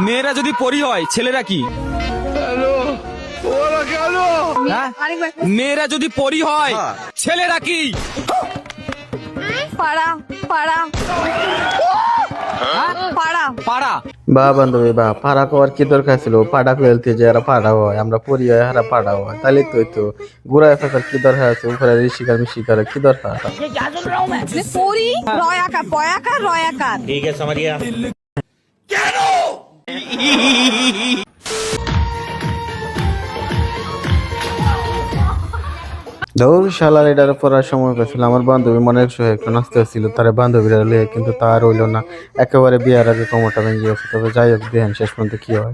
মেয়েরা যদি পরি হয় ছেলেরা কি? হ্যাঁ? মেয়েরা যদি পরি হয় ছেলেরা কি? পাড়া পাড়া পাড়া পাড়া। বা বান্ধবী বা পাড়া করার কি দরকার ছিল? পাড়া খেলতে যে এরা পাড়া হয়, আমরা পরি হয় হারা পাড়া হয়, তাহলে তো হইতো। ঘুরায় ফেসার কি দরকার আছে? উপরে ঋষিকার মিশিকার কি দরকার? পরি রয়াকার পয়াকার রয়াকার ठीक है समझ गया। ধর শালার এটার পড়ার সময় পেয়েছিল আমার বান্ধবী মনে একটু নাচতে ছিল তার বান্ধবীরা লিয়ে, কিন্তু তার হইলো না। একেবারে বিয়ার আগে কোমরটা ভেঙে গেছে। তবে যাই হোক, দেখেন শেষ পর্যন্ত কি হয়।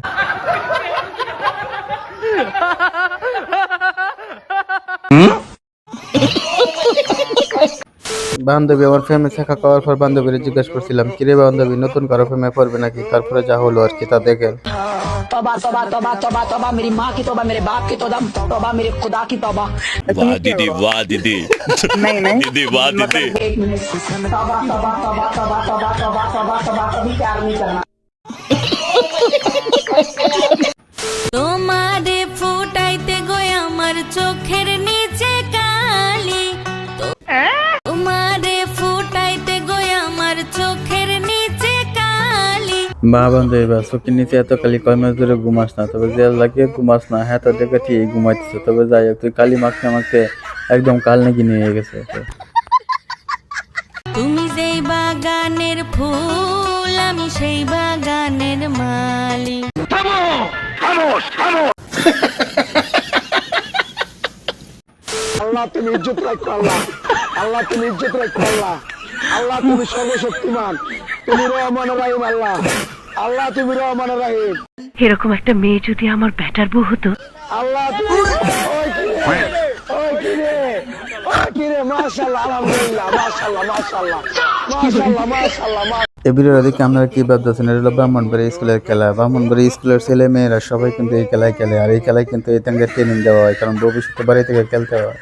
বান্ধবী আমার ফেমে শেখা করার পর বান্ধবীরা জিজ্ঞেস করছিলাম, কিরে বান্ধবী নতুন কারো ফেমে পড়বে নাকি? তারপরে যা হলো আর কি তা দেখেন। तौबा तौबा तौबा तौबा तौबा मेरी माँ की तौबा मेरे बाप की तौबा तौबा मेरे खुदा की तौबा। वाह दीदी वाह दीदी नहीं दीदी वाह दीदी। एक मिनट तौबा तौबा तौबा तौबा तौबा तौबा तौबा तौबा कभी प्यार नहीं करना। তোমারে ফুটাইতে গো আমার চোখের নিচে কালি, তোমারে ফুটাইতে গো আমার চোখের নিচে কালি। বা বান্ধবী বা চোখের নিচে এত কালি কয় মাস ধরে ঘুমাস না, তবে জেল লাগিয়ে ঘুমাস না। হ্যাঁ তো দেখে ঠিক ঘুমাইতেছে। তবে যাই হোক, তুই কালি মাখতে মাখতে একদম কাল নাকি নিয়ে গেছে। তুমি যেই বাগানের ফুল আমি সেই বাগানের মালি। আল্লাহ তুমি ইজ্জত রাখো, আল্লাহ আল্লাহ তুমি ইজ্জত রাখো, আল্লাহ আল্লাহ তুমি সর্বশক্তিমান, তুমি রহমান রাহিম, আল্লাহ আল্লাহ তুমি রহমান রাহিম। এরকম একটা মেয়ে যদি আমার ব্যাটার বউ হতো। আল্লাহ তুমি ওই কিরে মাশাআল্লাহ আলহামদুলিল্লাহ মাশাআল্লাহ মাশাআল্লাহ মাশাআল্লাহ মাশাআল্লাহ। এই ভিডিওটা দেখে আপনারা কি ভাবতেছেন? এটা হলো ব্রাহ্মণবাড়ি স্কুলের খেলা। ব্রাহ্মণবাড়ি স্কুলের ছেলে মেয়েরা সবাই কিন্তু এই খেলায় খেলে, আর এই খেলায় কিন্তু এই তাঙ্গে ট্রেনিং দেওয়া হয়, কারণ ভবিষ্যতে বাড়ি থেকে খেলতে হয়।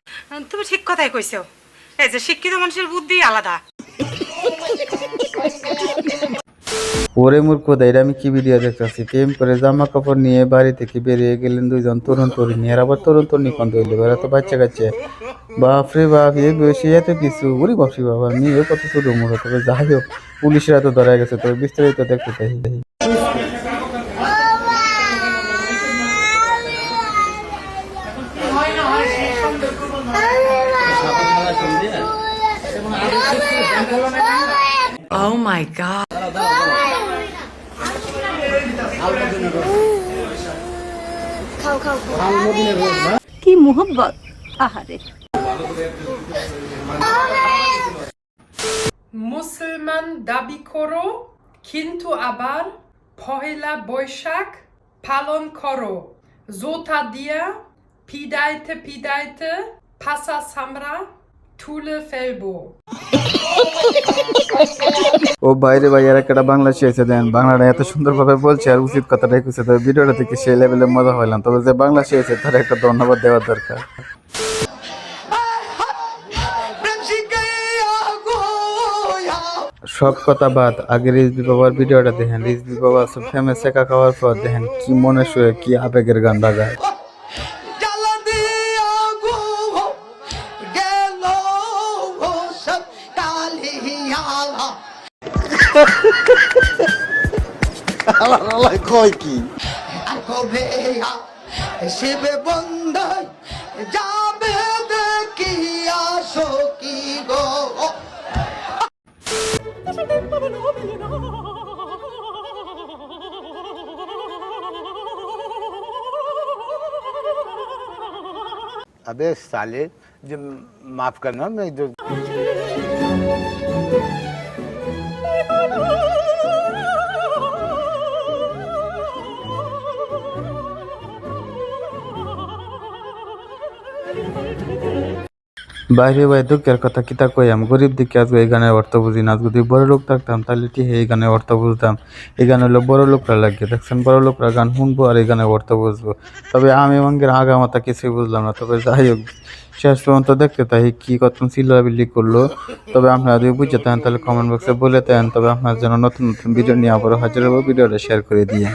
তুমি ঠিক কথাই কইছো, এই যে শিক্ষিত মানুষের বুদ্ধি আলাদা। ওরে মূর্খ এটা আমি কি ভিডিও দেখতেছি? প্রেম করে জামা কাপড় নিয়ে বাড়ি থেকে বেরিয়ে গেলেন দুইজন তরুণ তরুণী, আর আবার তরুণ তরুণী কন্ত হইলে এরা তো বাচ্চা কাচ্চা। বাপরে বাপ, এ বসে এত কিছু ওরে বাপরে বাবা, মেয়ে কত ছোট মোড়। তবে যাই হোক, পুলিশরা তো ধরা গেছে। তবে বিস্তারিত দেখতে চাই। Oh my god. কি মোহব্বত আহারে। মুসলমান দাবি করো কিন্তু আবার পহেলা বৈশাখ পালন করো, জোতা দিয়া পিদাইতে পিদাইতে পাসা সামরা তুলে ফেলবো। ও বাইরে ভাই, আর একটা বাংলা শিখেছে। দেন বাংলাটা এত সুন্দরভাবে বলছে আর উচিত কথাটা রেখেছে। তবে ভিডিওটা থেকে সেই লেভেলে মজা হইলাম। তবে যে বাংলা শিখেছে তার একটা ধন্যবাদ দেওয়ার দরকার। সব কথা বাদ, আগে রিজভি বাবার ভিডিওটা দেখেন। রিজভি বাবা সব ফেমে শেখা খাওয়ার পর দেখেন কি মনে শুয়ে কি আবেগের গান বাজায়। কয় কি শিবে বন্ধাই যাবে দেখিয়া সখী গো। अबे साले, जब माफ करना मैं जो বাইরে ভাই দুঃখের কথা কিতা কইয়াম, গরিব দিকে আজকে এই গানের অর্থ বুঝি না। যদি বড় লোক থাকতাম তাহলে ঠিক এই গানের অর্থ বুঝতাম। এই গান হলো বড় লোকরা লাগিয়ে দেখছেন, বড় লোকরা গান শুনবো আর এই গানের অর্থ বুঝবো। তবে আমি মঙ্গের আগা মাথা কিছুই বুঝলাম না। তবে যাই হোক, শেষ পর্যন্ত দেখতে তাই কি কত চিল্লাবিল্লি করলো। তবে আপনারা যদি বুঝতে থাকেন তাহলে কমেন্ট বক্সে বলে দেন। তবে আপনার জন্য নতুন নতুন ভিডিও নিয়ে আবারও হাজির হবো। ভিডিওটা শেয়ার করে দিয়ে